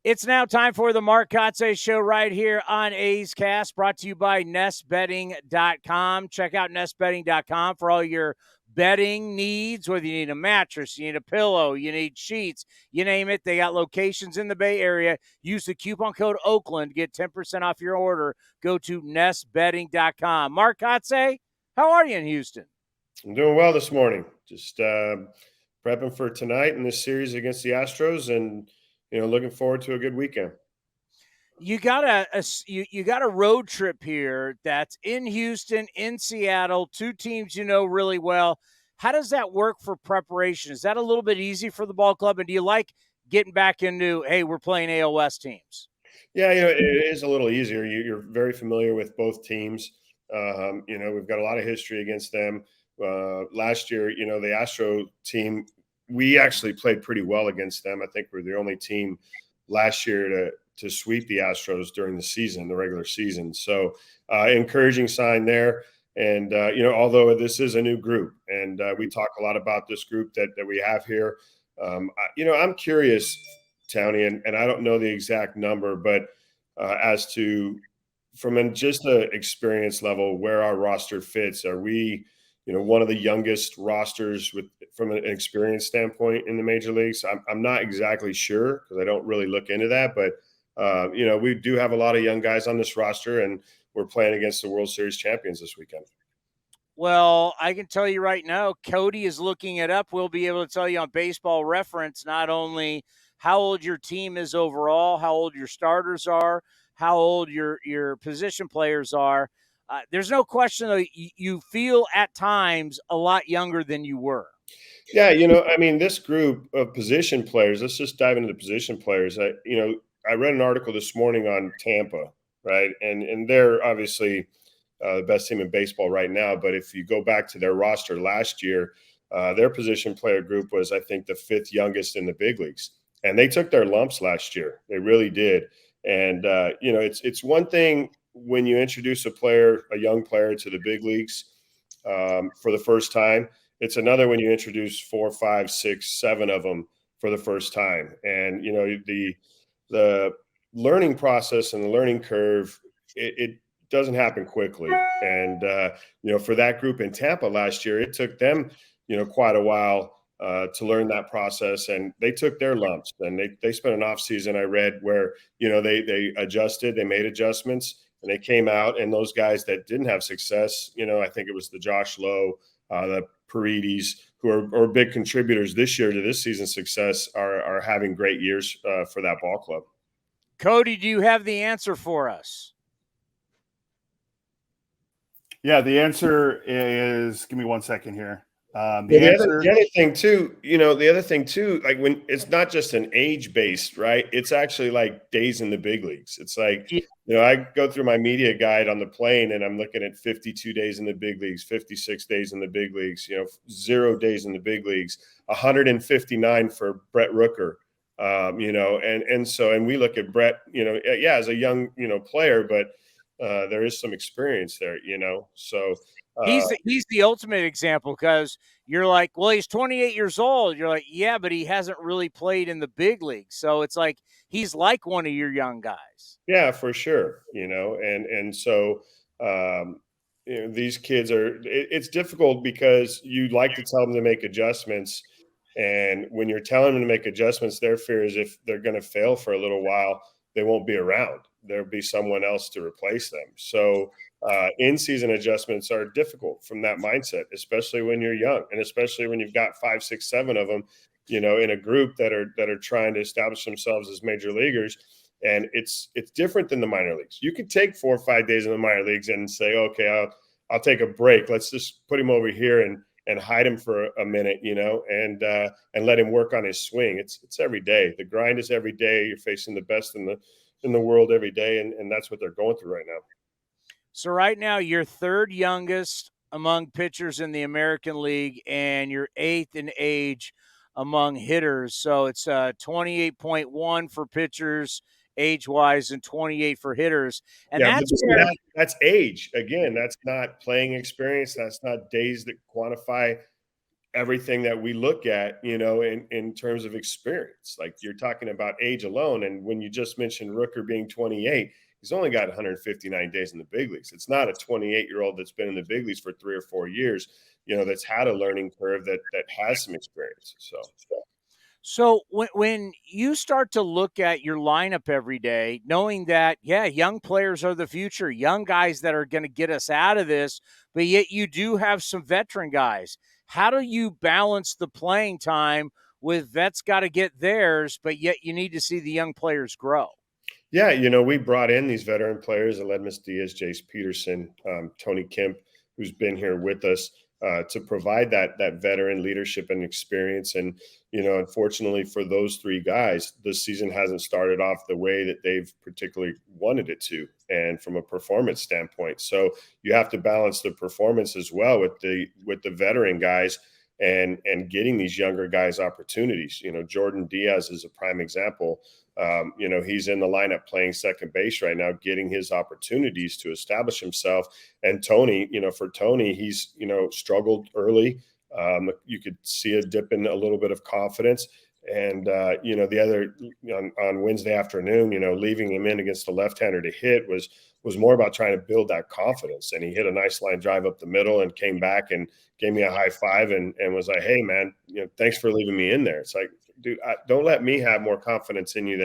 It's now time for the Mark Kotsay Show right here on A's Cast, brought to you by nestbedding.com. Check out nestbedding.com for all your bedding needs, whether you need a mattress, you need a pillow, you need sheets, you name it. They got locations in the Bay Area. Use the coupon code Oakland to get 10% off your order. Go to nestbedding.com. Mark Kotsay, how are you in Houston? I'm doing well this morning. Just prepping for tonight in this series against the Astros, and looking forward to a good weekend. You got a road trip here that's in Houston, in Seattle, two teams you know really well. How does that work for preparation? Is that a little bit easy for the ball club? And do you like getting back into, hey, we're playing AOS teams? Yeah, it is a little easier. You're very familiar with both teams. We've got a lot of history against them. Last year, the Astro team, we actually played pretty well against them. I think we're the only team last year to sweep the Astros during the season, the regular season. So encouraging sign there. And, although this is a new group and we talk a lot about this group that we have here, I'm curious, Townie, and I don't know the exact number, but as to from just the experience level, where our roster fits, are we, one of the youngest rosters from an experience standpoint in the major leagues? I'm not exactly sure because I don't really look into that, but we do have a lot of young guys on this roster, and we're playing against the World Series champions this weekend. Well, I can tell you right now, Cody is looking it up. We'll be able to tell you on Baseball Reference not only how old your team is overall, how old your starters are, how old your position players are. There's no question, though, you feel at times a lot younger than you were. Yeah, this group of position players, let's just dive into the position players. I read an article this morning on Tampa, right? And they're obviously the best team in baseball right now. But if you go back to their roster last year, their position player group was, I think, the fifth youngest in the big leagues. And they took their lumps last year. They really did. And, it's one thing when you introduce a young player to the big leagues for the first time. It's another when you introduce 4, 5, 6, 7 of them for the first time. And, the learning process and the learning curve, it doesn't happen quickly. And, for that group in Tampa last year, it took them, quite a while to learn that process. And they took their lumps, and they spent an off season, I read, where, they adjusted, they made adjustments, and they came out. And those guys that didn't have success, I think it was the Josh Lowe, the Paredes, who are big contributors this year to this season's success, are having great years for that ball club. Cody, do you have the answer for us? Yeah, the answer is, give me 1 second here. The other thing too, like when it's not just an age based, right? It's actually like days in the big leagues. It's like, I go through my media guide on the plane and I'm looking at 52 days in the big leagues, 56 days in the big leagues, 0 days in the big leagues, 159 for Brett Rooker. And we look at Brett, as a young, player, but there is some experience there, so he's the ultimate example, because you're like, well, he's 28 years old. You're like, yeah, but he hasn't really played in the big leagues. So it's like he's like one of your young guys. Yeah, for sure. And so these kids it's difficult because you like to tell them to make adjustments. And when you're telling them to make adjustments, their fear is if they're going to fail for a little while, they won't be around. There'll be someone else to replace them. So in-season adjustments are difficult from that mindset, especially when you're young, and especially when you've got 5, 6, 7 of them, in a group that are trying to establish themselves as major leaguers. And it's different than the minor leagues. You could take 4 or 5 days in the minor leagues and say, okay, I'll take a break. Let's just put him over here and hide him for a minute, and let him work on his swing. It's every day. The grind is every day. You're facing the best in the world every day, and that's what they're going through right now. So right now, you're third youngest among pitchers in the American League, and you're eighth in age among hitters. So it's 28.1 for pitchers age-wise and 28 for hitters. And that's age. Again, that's not playing experience. That's not days that quantify everything that we look at, in terms of experience. Like you're talking about age alone. And when you just mentioned Rooker being 28, he's only got 159 days in the big leagues. It's not a 28-year-old that's been in the big leagues for 3 or 4 years, that's had a learning curve that has some experience. So when you start to look at your lineup every day, knowing that, yeah, young players are the future, young guys that are going to get us out of this, but yet you do have some veteran guys. How do you balance the playing time with vets got to get theirs, but yet you need to see the young players grow? Yeah, we brought in these veteran players, Aledmus Diaz, Jace Peterson, Tony Kemp, who's been here with us, to provide that veteran leadership and experience. And unfortunately for those 3 guys, this season hasn't started off the way that they've particularly wanted it to, and from a performance standpoint. So you have to balance the performance as well with the veteran guys and getting these younger guys opportunities. Jordan Diaz is a prime example. He's in the lineup playing second base right now, getting his opportunities to establish himself. And Tony, for Tony, he's, struggled early. You could see a dip in a little bit of confidence. And, the other on Wednesday afternoon, leaving him in against the left-hander to hit was more about trying to build that confidence. And he hit a nice line drive up the middle and came back and gave me a high five and was like, hey, man, thanks for leaving me in there. It's like, dude, don't let me have more confidence in you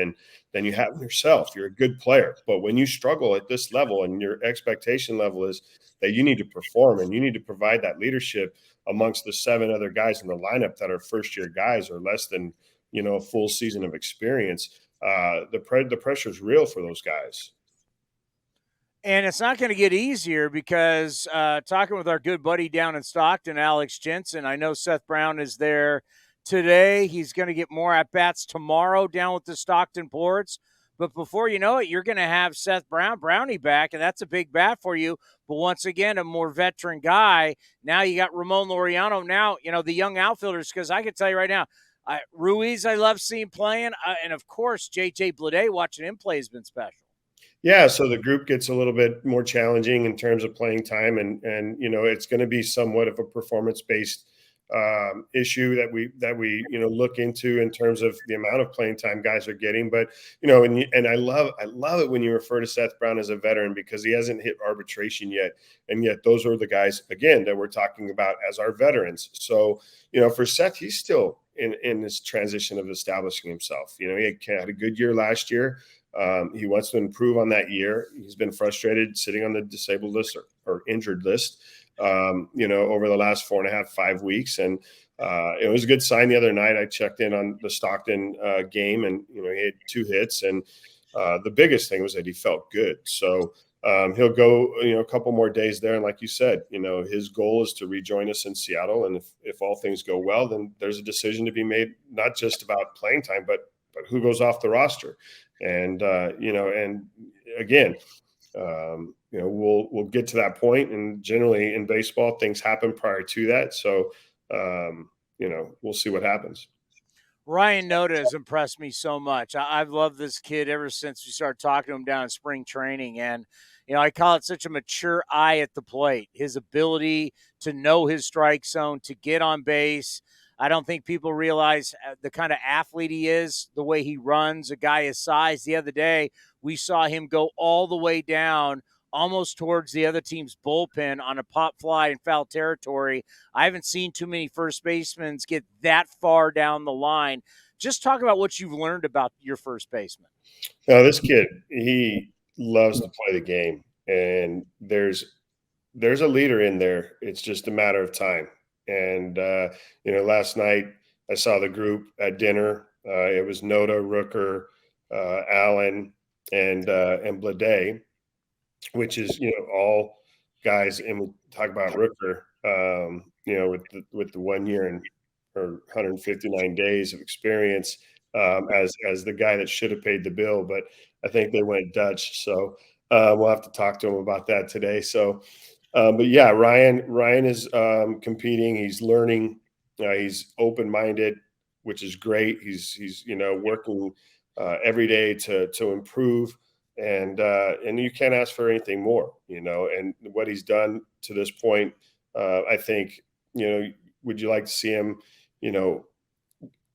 than you have in yourself. You're a good player. But when you struggle at this level and your expectation level is that you need to perform and you need to provide that leadership amongst the 7 other guys in the lineup that are first-year guys or less than, a full season of experience, the pressure is real for those guys. And it's not going to get easier because talking with our good buddy down in Stockton, Alex Jensen, I know Seth Brown is there today. He's going to get more at-bats tomorrow down with the Stockton Ports. But before you know it, you're going to have Seth Brownie back, and that's a big bat for you. But once again, a more veteran guy. Now you got Ramon Laureano. Now, the young outfielders, because I can tell you right now, Ruiz I love seeing playing. And, of course, J.J. Bleday, watching him play has been special. Yeah, so the group gets a little bit more challenging in terms of playing time, and it's going to be somewhat of a performance-based issue that we look into in terms of the amount of playing time guys are getting. But and I love it when you refer to Seth Brown as a veteran because he hasn't hit arbitration yet, and yet those are the guys again that we're talking about as our veterans. So for Seth, he's still in this transition of establishing himself. He had a good year last year. He wants to improve on that year. He's been frustrated sitting on the disabled list or injured list, over the last 4.5, 5 weeks. And it was a good sign the other night. I checked in on the Stockton game and, he had 2 hits. And the biggest thing was that he felt good. So he'll go, a couple more days there. And like you said, his goal is to rejoin us in Seattle. And if all things go well, then there's a decision to be made, not just about playing time, but who goes off the roster. And, and again, we'll get to that point. And generally in baseball, things happen prior to that. So, we'll see what happens. Ryan Noda has impressed me so much. I've loved this kid ever since we started talking to him down in spring training. And, I call it such a mature eye at the plate. His ability to know his strike zone, to get on base. I don't think people realize the kind of athlete he is, the way he runs, a guy his size. The other day, we saw him go all the way down almost towards the other team's bullpen on a pop fly in foul territory. I haven't seen too many first basemen get that far down the line. Just talk about what you've learned about your first baseman. Now, this kid, he loves to play the game, and there's a leader in there. It's just a matter of time. And, last night I saw the group at dinner. It was Noda, Rooker, Allen, and Bleday, which is, all guys. And we talk about Rooker, with the 1 year and or 159 days of experience as the guy that should have paid the bill. But I think they went Dutch. So we'll have to talk to him about that today. So, but yeah, Ryan is competing. He's learning. He's open-minded, which is great. He's working every day to improve, and you can't ask for anything more. And what he's done to this point, I think would you like to see him,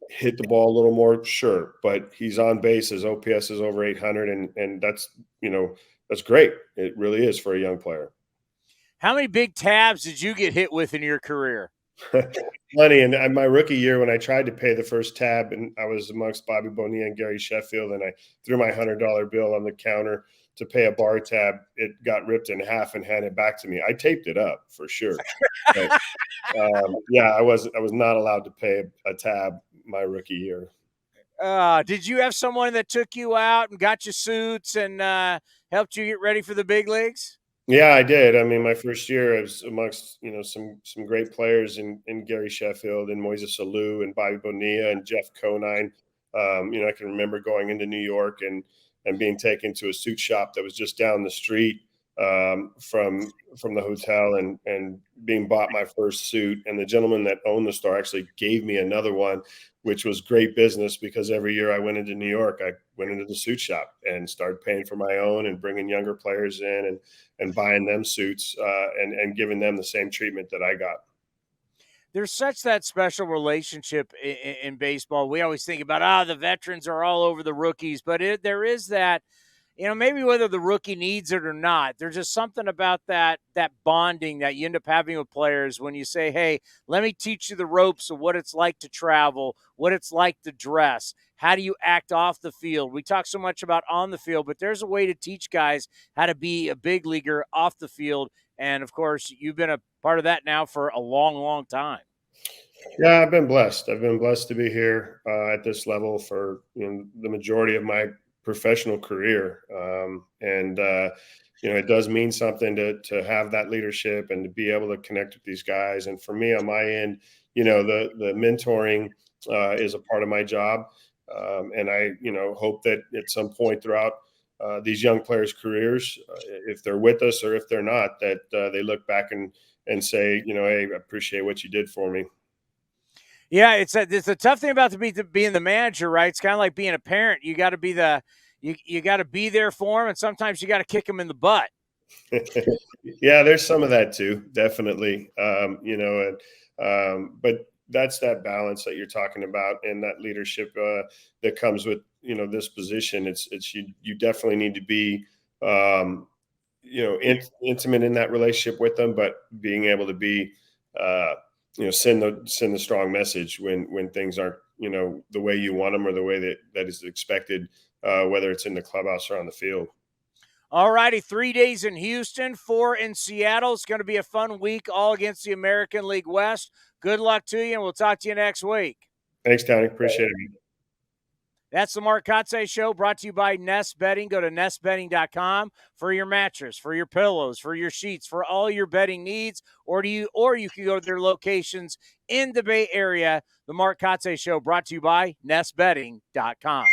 hit the ball a little more? Sure. But he's on base. His OPS is over 800, and that's, that's great. It really is for a young player. How many big tabs did you get hit with in your career? Plenty. And my rookie year, when I tried to pay the first tab, and I was amongst Bobby Bonilla and Gary Sheffield, and I threw my $100 bill on the counter to pay a bar tab, it got ripped in half and handed back to me. I taped it up for sure. But, I was not allowed to pay a tab my rookie year. Did you have someone that took you out and got you suits and helped you get ready for the big leagues? Yeah, I did. I mean, my first year I was amongst, some great players in Gary Sheffield and Moises Alou and Bobby Bonilla and Jeff Conine. I can remember going into New York and being taken to a suit shop that was just down the street from the hotel and being bought my first suit. And the gentleman that owned the store actually gave me another one, which was great business because every year I went into New York, I went into the suit shop and started paying for my own and bringing younger players in and buying them suits and giving them the same treatment that I got. There's such that special relationship in baseball. We always think about, the veterans are all over the rookies, but there is that, maybe whether the rookie needs it or not, there's just something about that bonding that you end up having with players when you say, hey, let me teach you the ropes of what it's like to travel, what it's like to dress. How do you act off the field? We talk so much about on the field, but there's a way to teach guys how to be a big leaguer off the field. And, of course, you've been a part of that now for a long, long time. Yeah, I've been blessed. I've been blessed to be here at this level for the majority of my professional career. It does mean something to have that leadership and to be able to connect with these guys. And for me on my end, the mentoring is a part of my job. And I, hope that at some point throughout these young players' careers, if they're with us or if they're not, that they look back and say, hey, I appreciate what you did for me. Yeah, it's a tough thing about being the manager, right? It's kind of like being a parent. You got to be you got to be there for them, and sometimes you got to kick them in the butt. Yeah, there's some of that too, definitely. But that's that balance that you're talking about and that leadership that comes with this position. It's you definitely need to be intimate in that relationship with them, but being able to be send the strong message when things aren't the way you want them or the way that is expected, whether it's in the clubhouse or on the field. All righty, 3 days in Houston, 4 in Seattle. It's going to be a fun week, all against the American League West. Good luck to you, and we'll talk to you next week. Thanks, Tony. Appreciate it. That's the Mark Kotsay Show, brought to you by Nest Bedding. Go to nestbedding.com for your mattress, for your pillows, for your sheets, for all your bedding needs, or you can go to their locations in the Bay Area. The Mark Kotsay Show, brought to you by nestbedding.com.